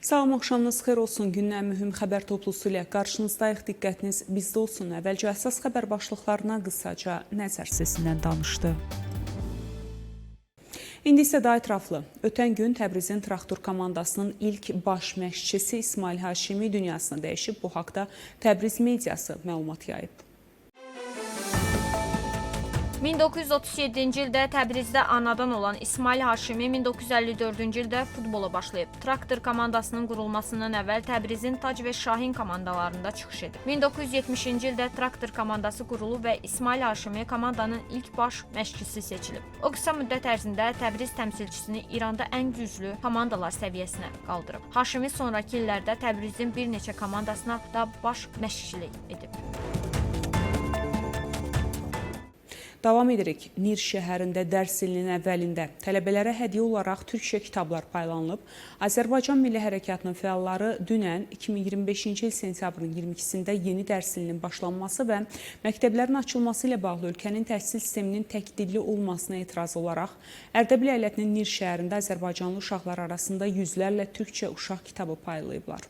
Salam, axşamınız xeyir olsun. Gündən mühüm xəbər toplusu ilə qarşınızdayıq. Diqqətiniz bizdə olsun. Əvvəlcə əsas xəbər başlıqlarına qısaca nəzər sesindən danışdı. İndi isə daha ətraflı. Ötən gün Təbrizin traktor komandasının ilk baş məşqçisi İsmail Haşimi dünyasını dəyişib. Bu haqda Təbriz mediası məlumat yayıb. 1937-ci ildə Təbrizdə anadan olan İsmail Haşimi 1954-cü ildə futbola başlayıb. Traktor komandasının qurulmasından əvvəl Təbrizin Tac və Şahin komandalarında çıxış edib. 1970-ci ildə traktor komandası qurulub və İsmail Haşimi komandanın ilk baş məşqçisi seçilib. O qısa müddət ərzində Təbriz təmsilçisini İranda ən güclü komandalar səviyyəsinə qaldırıb. Haşimi sonrakı illərdə Təbrizin bir neçə komandasına da baş məşqçilik edib. Davam edirik. Nir şəhərində dərs ilinin əvvəlində tələbələrə hədiyyə olaraq türkçə kitablar paylanılıb. Azərbaycan Milli Hərəkatının fəalları dünən 2025-ci il sentyabrın 22-sində yeni dərs ilinin başlanması və məktəblərin açılması ilə bağlı ölkənin təhsil sisteminin təkdilli olmasına etiraz olaraq Ərdəbil əyalətinin Nir şəhərində Azərbaycanlı uşaqlar arasında yüzlərlə türkçə uşaq kitabı paylayıblar.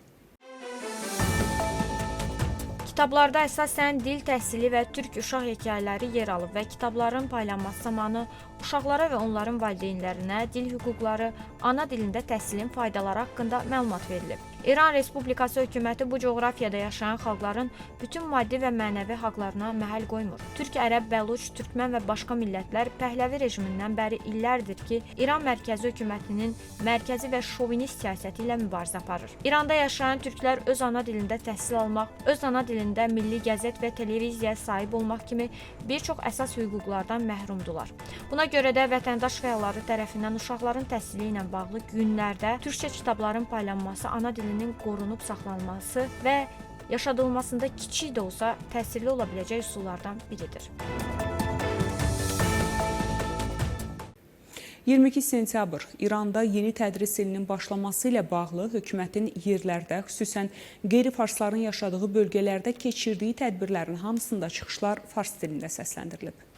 Kitablarda əsasən dil təhsili və türk uşaq hekayələri yer alıb və kitabların paylanması zamanı uşaqlara və onların valideynlərinə dil hüquqları, ana dilində təhsilin faydaları haqqında məlumat verilib. İran Respublikası hökuməti bu coğrafiyada yaşayan xalqların bütün maddi və mənəvi haqlarına məhəl qoymur. Türk, ərəb, bəluç, türkmən və başqa millətlər Pəhləvi rejimindən bəri illərdir ki, İran mərkəzi hökumətinin mərkəzi və şovinist siyasəti ilə mübarizə aparır. İranda yaşayan türklər öz ana dilində təhsil almaq, öz ana dilində milli qəzet və televiziyaya sahib olmaq kimi bir çox əsas hüquqlardan məhrumdular. Buna görə də vətəndaş fəalları tərəfindən uşaqların təhsili ilə bağlı günlərdə türkçə kitabların paylanması, ana dilinin qorunub saxlanılması və yaşadılmasında kiçik də olsa təsirli ola biləcək üsullardan biridir. 22 sentyabr İranda yeni tədris ilinin başlaması ilə bağlı hökumətin yerlərdə, xüsusən qeyri-farsların yaşadığı bölgələrdə keçirdiyi tədbirlərin hamısında çıxışlar fars dilində səsləndirilib.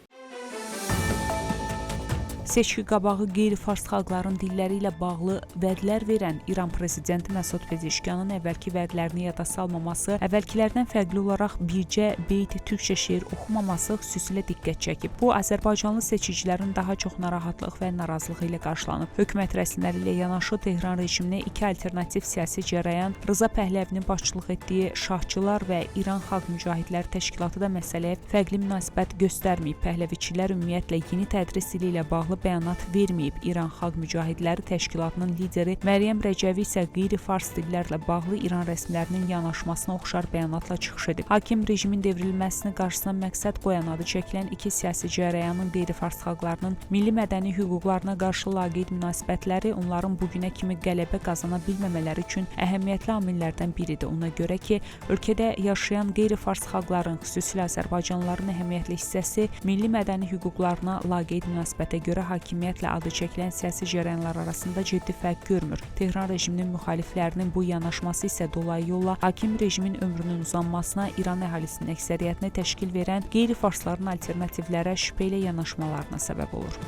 Seçki qabağı qeyri-fars xalqların dilləri ilə bağlı vədlər verən İran prezidenti Məsud Pezeşkanın əvvəlki vədlərini yada salmaması, əvvəlkilərdən fərqli olaraq bircə beyt türkçə şeir oxumaması xüsusilə diqqət çəkib. Bu, Azərbaycanlı seçicilərin daha çox narahatlıq və narazılığı ilə qarşılanıb. Hökumət rəsmiləri ilə yanaşı Tehran rejiminə iki alternativ siyasi cərəyan Rıza Pəhləvinin başçılıq etdiyi Şahçılar və İran Xalq Mücahidləri Təşkilatı da məsələyə fərqli münasibət göstərməyib. Pəhləviçilər ümumiyyətlə yeni tədris ili ilə bağlı bəyanat verməyib. İran Xalq Mücahidləri Təşkilatının lideri Məryəm Rəcəvi isə qeyri-fars dillərlə bağlı İran rəsmilərinin yanaşmasına oxşar bəyanatla çıxış edib. Hakim rejimin devrilməsini qarşısına məqsəd qoyan adı çəkilən iki siyasi cərəyanın qeyri-fars xalqlarının milli mədəni hüquqlarına qarşı laqeyd münasibətləri onların bugünə kimi qələbə qazana bilməmələri üçün əhəmiyyətli amillərdən biridir. Ona görə ki, ölkədə yaşayan qeyri-fars xalqların, xüsusilə Azərbaycanlıların əhəmiyyətli hissəsi milli mədəni hüquqlarına laqeyd münasibətə görə hakimiyyətlə adı çəkilən siyasi cərəyanlar arasında ciddi fərq görmür. Tehran rejiminin müxaliflərinin bu yanaşması isə dolayı yolla hakim rejimin ömrünün uzanmasına, İran əhalisinin əksəriyyətini təşkil verən qeyri-farsların alternativlərə şübhə ilə yanaşmalarına səbəb olur.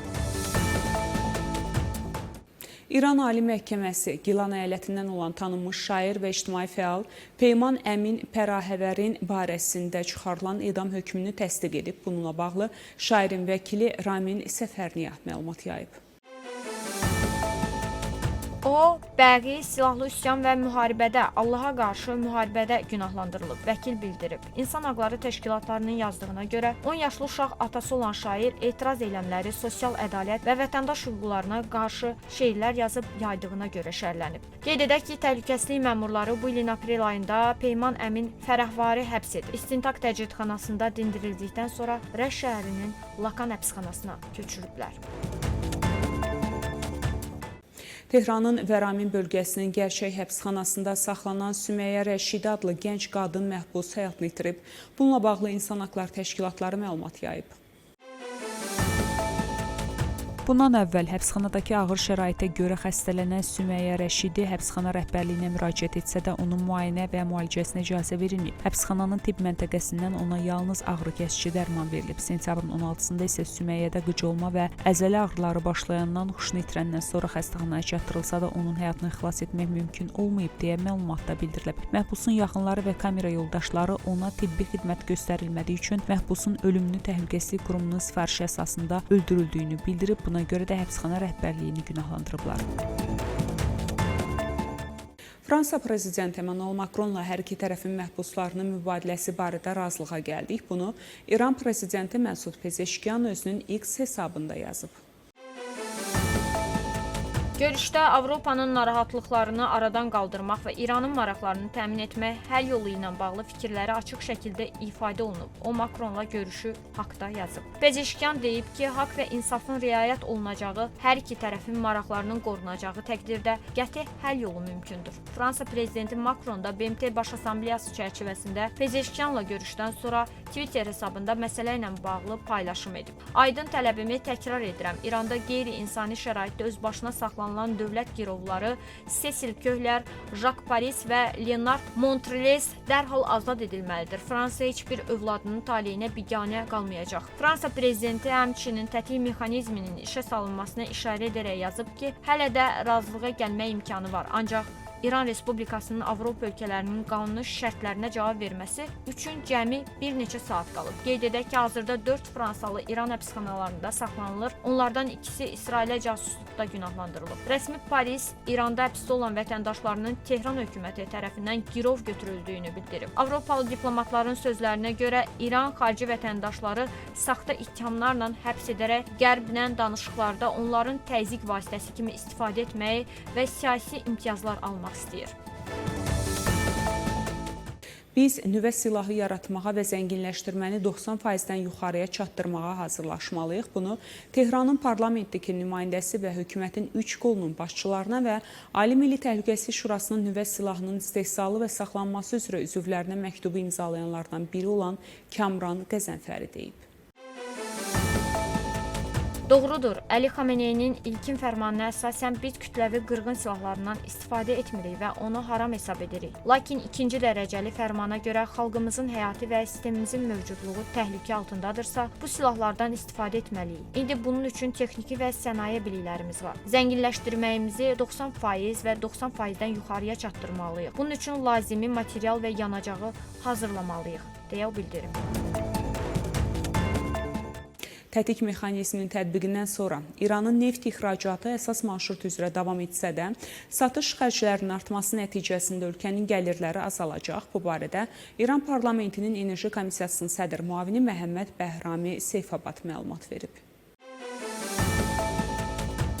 İran Ali Məhkəməsi Gilan əyalətindən olan tanınmış şair və ictimai fəal Peyman Əmin Pərahəvərin barəsində çıxarılan edam hökmünü təsdiq edib. Bununla bağlı şairin vəkili Ramin Səfərniya məlumat yayıb. O, bəği, silahlı üsyan və müharibədə, Allaha qarşı müharibədə günahlandırılıb, vəkil bildirib. İnsan Haqları Təşkilatlarının yazdığına görə 10 yaşlı uşaq atası olan şair etiraz eyləmləri, sosial ədalət və vətəndaş hüquqlarına qarşı şeirlər yazıb yaydığına görə şərlənib. Qeyd edək ki, təhlükəsizlik məmurları bu ilin aprel ayında Peyman Əmin Fərəhvari həbs edib. İstintaq təcridxanasında dindirildikdən sonra Rəş şəhərinin Lakan həbsxanasına köçürüblər. Tehranın Vəramin bölgəsinin Gerçək həbsxanasında saxlanan Sümeyyə Rəşidi adlı gənc qadın məhbus həyatını itirib. Bununla bağlı İnsan Haqları Təşkilatları məlumat yayıb. Bundan əvvəl həbsxanadakı ağır şəraitə görə xəstələnən Sümeyyə Rəşidi həbsxana rəhbərliyinə müraciət etsə də onun müayinə və müalicəsinə icazə verilməyib. Həbsxananın tibb məntəqəsindən ona yalnız ağrıkəsici dərman verilib. Sentyabrın 16-sında isə Sümeyyədə qıcolma və əzələ ağrıları başlayandan huşunu itirəndən sonra xəstəxanaya çatdırılsa da onun həyatını xilas etmək mümkün olmayıb deyə məlumatda bildirilib. Məhbusun yaxınları və kamera yoldaşları ona tibbi xidmət göstərilmədiyi üçün məhbusun ölümünü təhlükəsizlik qurumunun sifarişi əsasında öldürüldüyünü bildirib, buna görə də həbsxana rəhbərliyini günahlandırıblar. Fransa prezidenti Emmanuel Macronla hər iki tərəfin məhbuslarının mübadiləsi barədə razılığa gəldik. Bunu İran prezidenti Məsud Pezeşkiyan özünün X hesabında yazıb. Görüşdə Avropanın narahatlıqlarını aradan qaldırmaq və İranın maraqlarını təmin etmək həll yolu ilə bağlı fikirləri açıq şəkildə ifadə olunub. O, Macronla görüşü haqda yazıb. Pezeşkiyan deyib ki, haqq və insafın riayət olunacağı, hər iki tərəfin maraqlarının qorunacağı təqdirdə qəti həll yolu mümkündür. Fransa prezidenti Macron da BMT Baş Assambleyası çərçivəsində Pezeşkiyanla görüşdən sonra Twitter hesabında məsələ ilə bağlı paylaşım edib. Aydın tələbimi təkrar edirəm. İranda qeyri-insani şəraitdə öz başına saxlanılan dövlət girovları Cecil Köhler, Jacques Paris və Leonard Montrelez dərhal azad edilməlidir. Fransa heç bir övladının taleyinə biganə qalmayacaq. Fransa prezidenti həmçinin tətik mexanizminin işə salınmasına işarə edərək yazıb ki, hələ də razılığa gəlmək imkanı var. Ancaq İran Respublikasının Avropa ölkələrinin qanuni şərtlərinə cavab verməsi üçün cəmi bir neçə saat qalıb. Qeyd edək ki, hazırda 4 Fransalı İran həbsxanalarında saxlanılır. Onlardan ikisi İsrailə casusluqda günahlandırılıb. Rəsmi Paris, İranda həbsdə olan vətəndaşlarının Tehran hökuməti tərəfindən girov götürüldüyünü bildirib. Avropalı diplomatların sözlərinə görə İran xarici vətəndaşları saxta ittihamlarla həbs edərək Qərblə danışıqlarda onların təzyiq vasitəsi kimi istifadə etməyi və siyasi imtiyazlar almaq istəyir. Biz nüvə silahı yaratmağa və zənginləşdirməni 90%-dən yuxarıya çatdırmağa hazırlaşmalıyıq. Bunu Tehranın parlamentdəki nümayəndəsi və hökumətin 3 qolunun başçılarına və Ali Milli Təhlükəsizlik Şurasının nüvə silahının istehsalı və saxlanması üzrə üzvlərinə məktubu imzalayanlardan biri olan Kamran Qəzənfəri deyib. Doğrudur, Əli Xameneyinin ilkin fərmanına əsasən biz kütləvi qırğın silahlarından istifadə etmirik və onu haram hesab edirik. Lakin ikinci dərəcəli fərmana görə xalqımızın həyatı və sistemimizin mövcudluğu təhlükə altındadırsa, bu silahlardan istifadə etməliyik. İndi bunun üçün texniki və sənaye biliklərimiz var. Zənginləşdirməyimizi 90% və 90%-dən yuxarıya çatdırmalıyıq. Bunun üçün lazımi material və yanacağı hazırlamalıyıq, deyə o bildirib. Tətik mexanizminin tətbiqindən sonra İranın neft ixracatı əsas marşrut üzrə davam etsə də, satış xərclərinin artması nəticəsində ölkənin gəlirləri azalacaq. Bu barədə İran parlamentinin Enerji Komissiyasının sədr müavini Məhəmməd Bəhrami Seyfabad məlumat verib.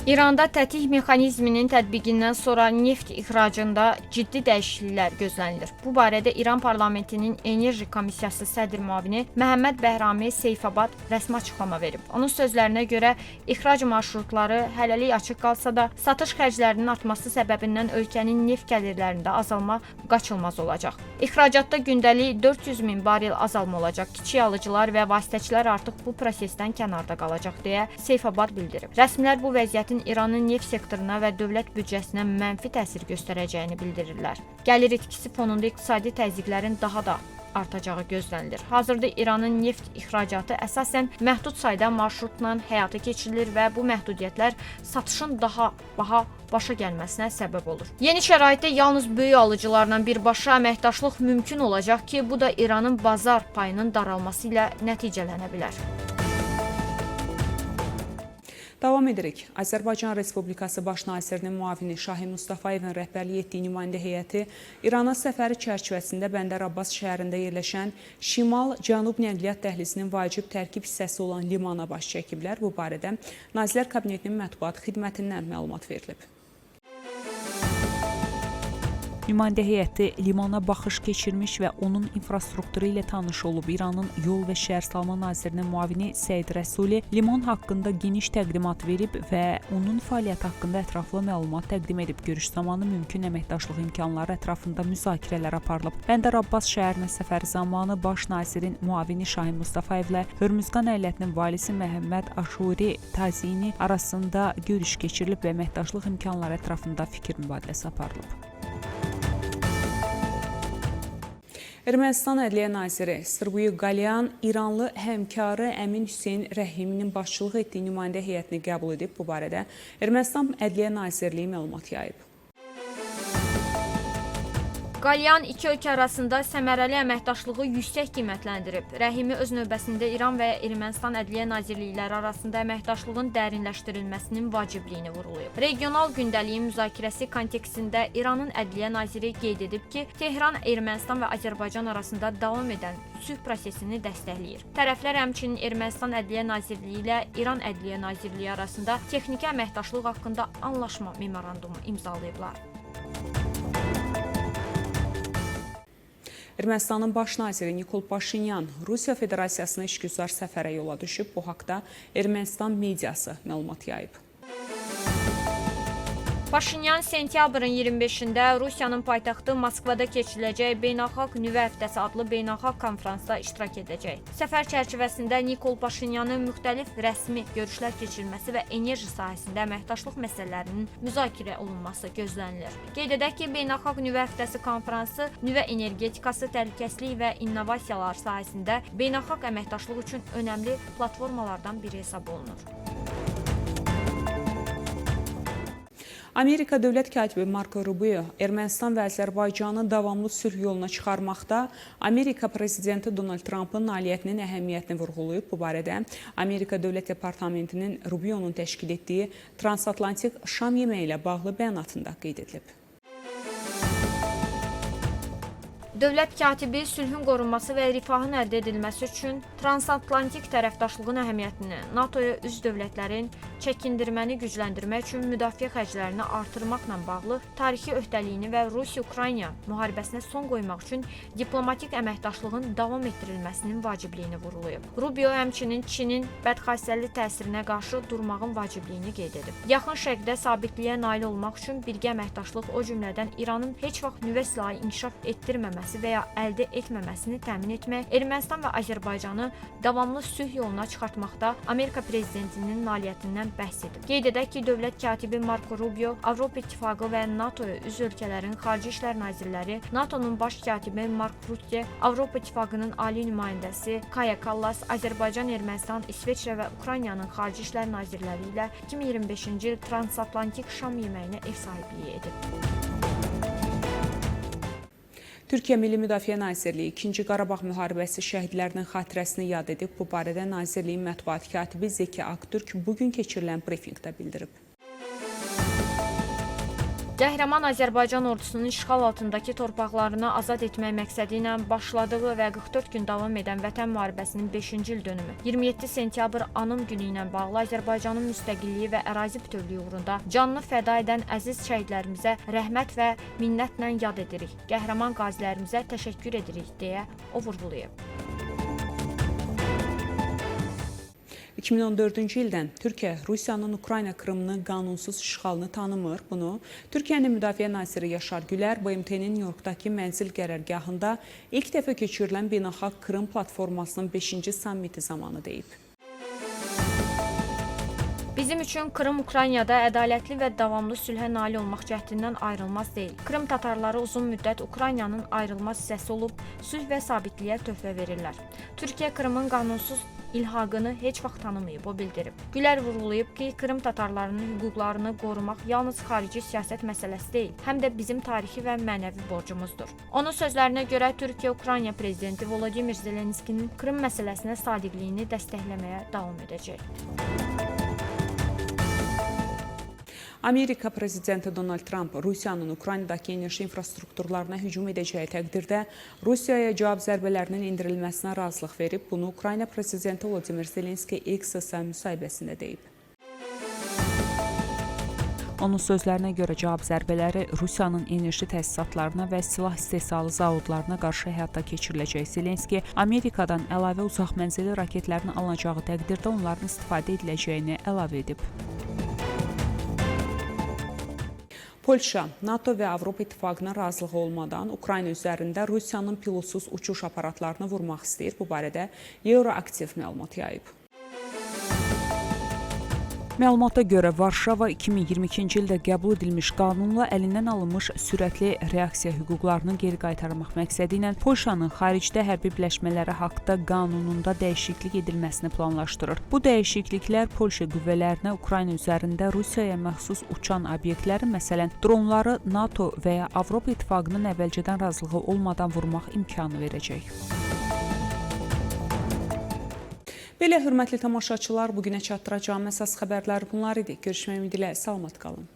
İranda tətik mexanizminin tətbiqindən sonra neft ixracında ciddi dəyişikliklər gözlənilir. Bu barədə İran parlamentinin Enerji Komissiyası sədr müavini Məhəmməd Bəhrami Seyfabad rəsmi açıqlama verib. Onun sözlərinə görə ixrac marşrutları hələlik açıq qalsa da, satış xərclərinin artması səbəbindən ölkənin neft gəlirlərində azalma qaçılmaz olacaq. İxracatda gündəlik 400 min barel azalma olacaq. Kiçik alıcılar və vasitəçilər artıq bu prosesdən kənarda qalacaq deyə Seyfabad bildirib. Rəsmilər bu vəziyyətin İranın neft sektoruna və dövlət büdcəsinə mənfi təsir göstərəcəyini bildirirlər. Gəlir itkisi fonunda iqtisadi təzyiqlərin daha da artacağı gözlənilir. Hazırda İranın neft ixracatı əsasən məhdud sayda marşrutla həyata keçirilir və bu məhdudiyyətlər satışın daha başa gəlməsinə səbəb olur. Yeni şəraitdə yalnız böyük alıcılarla birbaşa əməkdaşlıq mümkün olacaq ki, bu da İranın bazar payının daralması ilə nəticələnə bilər. Davam edirik. Azərbaycan Respublikası Baş nazirinin müavini Şahin Mustafayevin rəhbərlik etdiyi nümayəndə heyəti İrana səfəri çərçivəsində Bəndər Abbas şəhərində yerləşən Şimal-Cənub nəqliyyat dəhlizinin vacib tərkib hissəsi olan limana baş çəkiblər. Bu barədə Nazirlər Kabinetinin mətbuat xidmətindən məlumat verilib. Nümayəndə heyəti limana baxış keçirmiş və onun infrastrukturu ilə tanış olub. İranın Yol və Şəhərsalma Nazirinin müavini Səid Rəsuli liman haqqında geniş təqdimat verib və onun fəaliyyəti haqqında ətraflı məlumat təqdim edib. Görüş zamanı mümkün əməkdaşlıq imkanları ətrafında müzakirələr aparılıb. Bəndər Abbas şəhərinə səfəri zamanı baş nazirin müavini Şahin Mustafayevlə Hörmüzqan əyalətinin valisi Məhəmməd Aşuri Tazini arasında görüş keçirilib və əməkdaşlıq imkanları ətrafında fikir mübadiləsi aparılıb. Ermənistan Ədliyyə Naziri Sırbuyu Qalyan İranlı həmkarı Əmin Hüseyn Rəhiminin başçılıq etdiyi nümayəndə heyətini qəbul edib. Bu barədə Ermənistan Ədliyyə Nazirliyi məlumat yayıb. Qalyan iki ölkə arasında səmərəli əməkdaşlığı yüksək qiymətləndirib. Rəhimi öz növbəsində İran və Ermənistan Ədliyyə Nazirlikləri arasında əməkdaşlığın dərinləşdirilməsinin vacibliyini vurğulayıb. Regional gündəliyin müzakirəsi kontekstində İranın Ədliyyə Naziri qeyd edib ki, Tehran Ermənistan və Azərbaycan arasında davam edən sülh prosesini dəstəkləyir. Tərəflər həmçinin Ermənistan Ədliyyə Nazirliyi ilə İran Ədliyyə Nazirliyi arasında texniki əməkdaşlıq haqqında anlaşma memorandumu imzalayıblar. Ermənistanın baş naziri Nikol Paşinyan Rusiya Federasiyasına işgüzar səfərə yola düşüb. Bu haqda Ermənistan mediası məlumat yayıb. Paşinyan sentyabrın 25-də Rusiyanın paytaxtı Moskvada keçiriləcək Beynəlxalq Nüvə Həftəsi adlı beynəlxalq konfransda iştirak edəcək. Səfər çərçivəsində Nikol Paşinyanın müxtəlif rəsmi görüşlər keçirilməsi və enerji sahəsində əməkdaşlıq məsələlərinin müzakirə olunması gözlənilir. Qeyd edək ki, Beynəlxalq Nüvə Həftəsi konfransı nüvə energetikası, təhlükəsizlik və innovasiyalar sahəsində beynəlxalq əməkdaşlıq üçün önəmli platformalardan biri hesab olunur. Amerika dövlət katibi Marco Rubio Ermənistan və Azərbaycanı davamlı sülh yoluna çıxarmaqda Amerika prezidenti Donald Trumpın nailiyyətinin əhəmiyyətini vurğulayıb. Bu barədə Amerika Dövlət Departamentinin Rubio'nun təşkil etdiyi transatlantik şam yeməyi ilə bağlı bəyanatında qeyd edilib. Dövlət katibi sülhün qorunması və rifahın əldə edilməsi üçün transatlantik tərəfdaşlığın əhəmiyyətini, NATO-ya üzv dövlətlərin çəkindirməni gücləndirmək üçün müdafiə xərclərini artırmaqla bağlı tarixi öhdəliyini və Rusiya-Ukrayna müharibəsinə son qoymaq üçün diplomatik əməkdaşlığın davam etdirilməsinin vacibliyini vurğulayıb. Rubio həmçinin Çinin bədxassəli təsirinə qarşı durmağın vacibliyini qeyd edib. Yaxın Şərqdə sabitliyə nail olmaq üçün birgə əməkdaşlıq, o cümlədən İranın heç vaxt nüvə silahı inkişaf etdirməməsi və ya əldə etməməsini təmin etmək, Ermənistan və Azərbaycanı davamlı sülh yoluna çıxartmaqda Amerika prezidentinin nailiyyətindən bəhs edib. Qeyd edək ki, dövlət katibi Marco Rubio, Avropa İttifaqı və NATO-ya üzv ölkələrin xarici işlər nazirləri, NATO-nun baş katibi Mark Rutte, Avropa İttifaqının ali nümayəndəsi Kaja Kallas, Azərbaycan, Ermənistan, İsveçrə və Ukraynanın xarici işlər nazirləri ilə 2025-ci il transatlantik şam yeməyinə ev sahibliyi edib. Türkiyə Milli Müdafiə Nazirliyi 2-ci Qarabağ müharibəsi şəhidlərinin xatirəsini yad edib. Bu barədə Nazirliyin mətbuat katibi Zeki Aktürk bugün keçirilən brifinqdə bildirib. Qəhrəman Azərbaycan ordusunun işğal altındakı torpaqlarını azad etmək məqsədi ilə başladığı və 44 gün davam edən Vətən müharibəsinin 5-ci il dönümü 27 sentyabr anım günü ilə bağlı Azərbaycanın müstəqilliyi və ərazi bütövlüyü uğrunda canını fəda edən əziz şəhidlərimizə rəhmət və minnətlə yad edirik. Qəhrəman qazilərimizə təşəkkür edirik deyə o vurğulayıb. 2014-cü ildən Türkiyə Rusiyanın Ukrayna Krımını qanunsuz işğalını tanımır. Bunu Türkiyənin Müdafiə Naziri Yaşar Gülər BMT-nin New Yorkdakı mənzil qərargahında ilk dəfə keçirilən Beynəlxalq Krım platformasının 5-ci sammiti zamanı deyib. Bizim üçün Krım Ukraynada ədalətli və davamlı sülhə nail olmaq cəhdindən ayrılmaz deyil. Krım tatarları uzun müddət Ukraynanın ayrılmaz hissəsi olub, sülh və sabitliyə töhfə verirlər. Türkiyə Krımın qanunsuz ilhaqını heç vaxt tanımayıb, o bildirib. Gülər vurğulayıb ki, Krım tatarlarının hüquqlarını qorumaq yalnız xarici siyasət məsələsi deyil, həm də bizim tarixi və mənəvi borcumuzdur. Onun sözlərinə görə Türkiyə-Ukrayna prezidenti Volodimir Zelenskinin Krım məsələsinə sadiqliyini dəstəkləməyə davam edəcək. Amerika prezidenti Donald Trump Rusiyanın Ukraynadakı enerji infrastrukturlarına hücum edəcəyi təqdirdə Rusiyaya cavab zərbələrinin endirilməsinə razılıq verib. Bunu Ukrayna prezidenti Volodimir Zelenski X sosial müsahibəsində deyib. Onun sözlərinə görə cavab zərbələri Rusiyanın enerji təsisatlarına və silah istehsalı zavodlarına qarşı həyata keçiriləcək. Zelenski Amerikadan əlavə uzaq mənzilli raketlərin alınacağı təqdirdə onların istifadə ediləcəyini əlavə edib. Polşa, NATO və Avropa İttifaqına razılığı olmadan Ukrayna üzərində Rusiyanın pilotsuz uçuş aparatlarını vurmaq istəyir. Bu barədə Euroaktiv məlumat yayıb. Məlumata görə Varşava 2022-ci ildə qəbul edilmiş qanunla əlindən alınmış sürətli reaksiya hüquqlarını geri qaytarmaq məqsədi ilə Polşanın xaricdə hərbi birləşmələri haqqında qanununda dəyişiklik edilməsini planlaşdırır. Bu dəyişikliklər Polşa qüvvələrinə Ukrayna üzərində Rusiyaya məxsus uçan obyektləri, məsələn, dronları NATO və ya Avropa İttifaqının əvvəlcədən razılığı olmadan vurmaq imkanı verəcək. Belə hörmətli tamaşaçılar, bugünə çatdıracağım əsas xəbərlər bunlar idi. Görüşmək ümidi ilə salamat qalın.